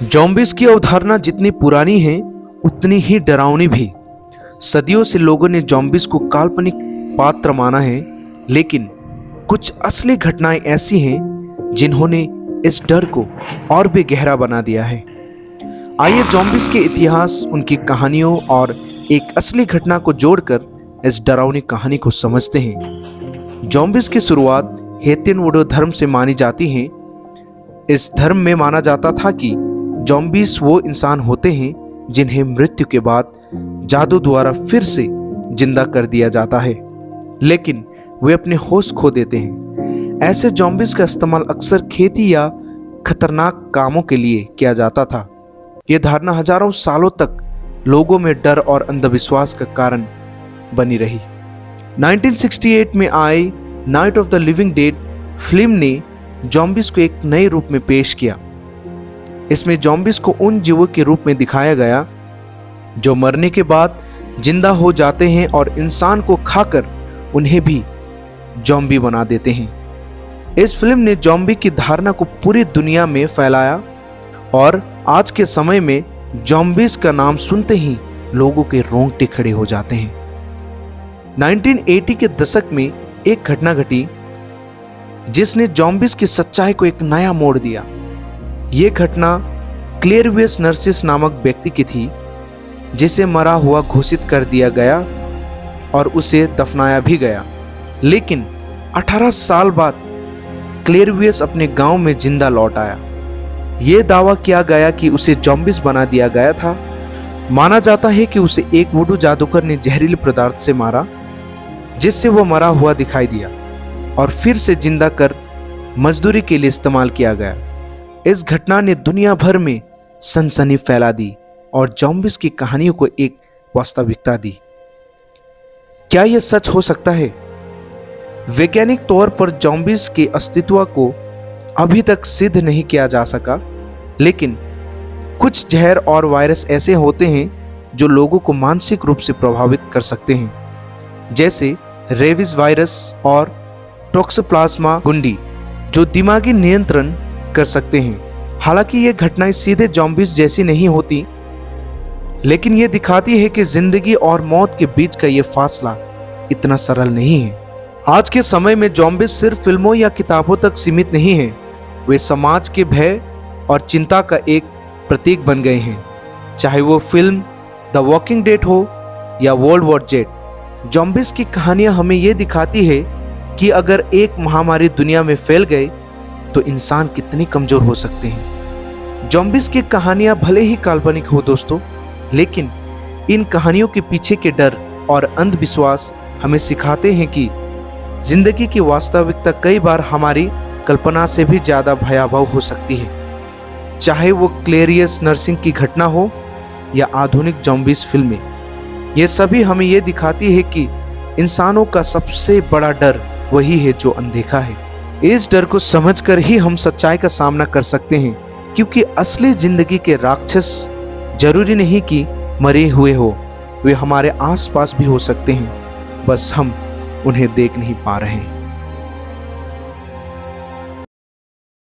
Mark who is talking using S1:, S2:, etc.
S1: Zombies की अवधारणा जितनी पुरानी है उतनी ही डरावनी भी। सदियों से लोगों ने ज़ॉम्बीज़ को काल्पनिक पात्र माना है, लेकिन कुछ असली घटनाएं ऐसी हैं जिन्होंने इस डर को और भी गहरा बना दिया है। आइए ज़ॉम्बीज़ के इतिहास, उनकी कहानियों और एक असली घटना को जोड़कर इस डरावनी कहानी को समझते हैं। ज़ॉम्बीज़ की शुरुआत हेतियन वुडो धर्म से मानी जाती है। इस धर्म में माना जाता था कि ज़ॉम्बीज़ वो इंसान होते हैं जिन्हें मृत्यु के बाद जादू द्वारा फिर से जिंदा कर दिया जाता है, लेकिन वे अपने होश खो देते हैं। ऐसे ज़ॉम्बीज़ का इस्तेमाल अक्सर खेती या खतरनाक कामों के लिए किया जाता था। यह धारणा हजारों सालों तक लोगों में डर और अंधविश्वास का कारण बनी रही। 1968 में आई night of the living dead film ने ज़ॉम्बीज़ को एक नए रूप में पेश किया। इसमें ज़ॉम्बीज़ को उन जीवों के रूप में दिखाया गया जो मरने के बाद जिंदा हो जाते हैं और इंसान को खाकर उन्हें भी ज़ॉम्बी बना देते हैं। इस फिल्म ने ज़ॉम्बी की धारणा को पूरी दुनिया में फैलाया और आज के समय में ज़ॉम्बीज़ का नाम सुनते ही लोगों के रोंगटे खड़े हो जाते हैं। 1980 के दशक में एक घटना घटी जिसने ज़ॉम्बीज़ की सच्चाई को एक नया मोड़ दिया। ये घटना क्लेरवियस नर्सिस नामक व्यक्ति की थी, जिसे मरा हुआ घोषित कर दिया गया और उसे दफनाया भी गया। लेकिन 18 साल बाद क्लेरवियस अपने गांव में जिंदा लौट आया। ये दावा किया गया कि उसे ज़ॉम्बीज़ बना दिया गया था। माना जाता है कि उसे एक वुडू जादूगर ने जहरीले पदार्थ से मारा, जिससे वो मरा हुआ दिखाई दिया और फिर से जिंदा कर मजदूरी के लिए इस्तेमाल किया गया। इस घटना ने दुनिया भर में सनसनी फैला दी और ज़ॉम्बीज़ की कहानियों को एक वास्तविकता दी। क्या यह सच हो सकता है? वैज्ञानिक तौर पर ज़ॉम्बीज़ के अस्तित्व को अभी तक सिद्ध नहीं किया जा सका, लेकिन कुछ जहर और वायरस ऐसे होते हैं जो लोगों को मानसिक रूप से प्रभावित कर सकते हैं, जैसे रेबीज वायरस और टॉक्सोप्लाज्मा गुंडी, जो दिमागी नियंत्रण कर सकते हैं। हालांकि ये घटनाएं सीधे ज़ॉम्बीज़ जैसी नहीं होती, लेकिन ये दिखाती है कि जिंदगी और मौत के बीच का ये फासला इतना सरल नहीं है। आज के समय में ज़ॉम्बीज़ सिर्फ फिल्मों या किताबों तक सीमित नहीं हैं, वे समाज के भय और चिंता का एक प्रतीक बन गए हैं। चाहे वो फिल्म द वॉकिंग डेड हो या वर्ल्ड वॉर Z, ज़ॉम्बीज़ की कहानियां हमें ये दिखाती है कि अगर एक महामारी दुनिया में फैल गए तो इंसान कितने कमजोर हो सकते हैं। ज़ॉम्बीज़ की कहानियां भले ही काल्पनिक हो दोस्तों, लेकिन इन कहानियों के पीछे के डर और अंधविश्वास हमें सिखाते हैं कि जिंदगी की वास्तविकता कई बार हमारी कल्पना से भी ज़्यादा भयावह हो सकती है। चाहे वो क्लेरियस नर्सिंग की घटना हो या आधुनिक ज़ॉम्बीज़ फिल्में, ये सभी हमें ये दिखाती है कि इंसानों का सबसे बड़ा डर वही है जो अनदेखा है। इस डर को समझकर ही हम सच्चाई का सामना कर सकते हैं, क्योंकि असली जिंदगी के राक्षस जरूरी नहीं कि मरे हुए हो, वे हमारे आसपास भी हो सकते हैं, बस हम उन्हें देख नहीं पा रहे हैं।